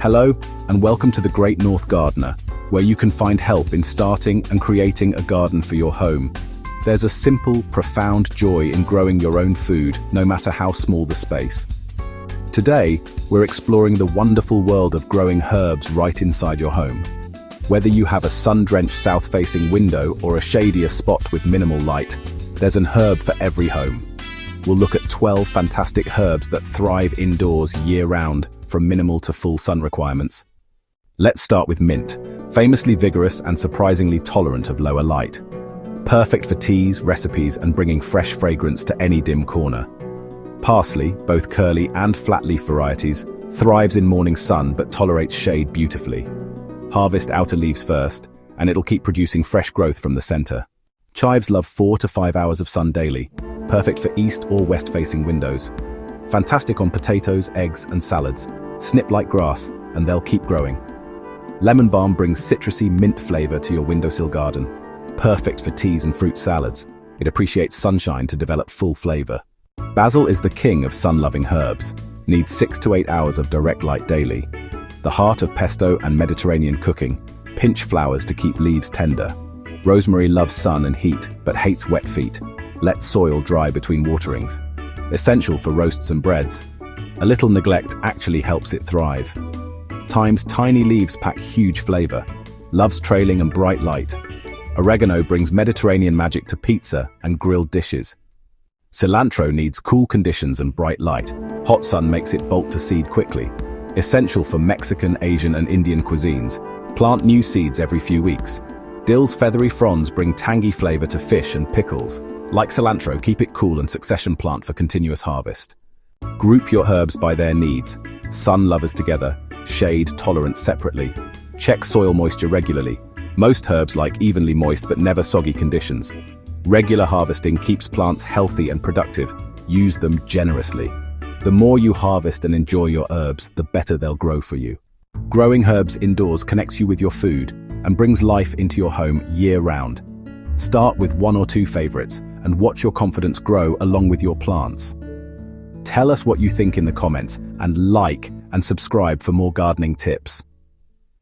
Hello, and welcome to the Great North Gardener, where you can find help in starting and creating a garden for your home. There's a simple, profound joy in growing your own food, no matter how small the space. Today, we're exploring the wonderful world of growing herbs right inside your home. Whether you have a sun-drenched south-facing window or a shadier spot with minimal light, there's an herb for every home. We'll look at 12 fantastic herbs that thrive indoors year-round, from minimal to full sun requirements. Let's start with mint, famously vigorous and surprisingly tolerant of lower light. Perfect for teas, recipes, and bringing fresh fragrance to any dim corner. Parsley, both curly and flat leaf varieties, thrives in morning sun but tolerates shade beautifully. Harvest outer leaves first, and it'll keep producing fresh growth from the center. Chives love 4 to 5 hours of sun daily, perfect for east or west-facing windows. Fantastic on potatoes, eggs, and salads. Snip like grass, and they'll keep growing. Lemon balm brings citrusy mint flavor to your windowsill garden. Perfect for teas and fruit salads. It appreciates sunshine to develop full flavor. Basil is the king of sun-loving herbs. Needs 6 to 8 hours of direct light daily. The heart of pesto and Mediterranean cooking. Pinch flowers to keep leaves tender. Rosemary loves sun and heat, but hates wet feet. Let soil dry between waterings. Essential for roasts and breads. A little neglect actually helps it thrive. Thyme's tiny leaves pack huge flavor. Loves trailing and bright light. Oregano brings Mediterranean magic to pizza and grilled dishes. Cilantro needs cool conditions and bright light. Hot sun makes it bolt to seed quickly. Essential for Mexican, Asian, and Indian cuisines. Plant new seeds every few weeks. Dill's feathery fronds bring tangy flavor to fish and pickles. Like cilantro, keep it cool and succession plant for continuous harvest. Group your herbs by their needs. Sun lovers together, shade tolerant separately. Check soil moisture regularly. Most herbs like evenly moist but never soggy conditions. Regular harvesting keeps plants healthy and productive. Use them generously. The more you harvest and enjoy your herbs, the better they'll grow for you. Growing herbs indoors connects you with your food and brings life into your home year-round. Start with 1 or 2 favorites and watch your confidence grow along with your plants. Tell us what you think in the comments and like and subscribe for more gardening tips.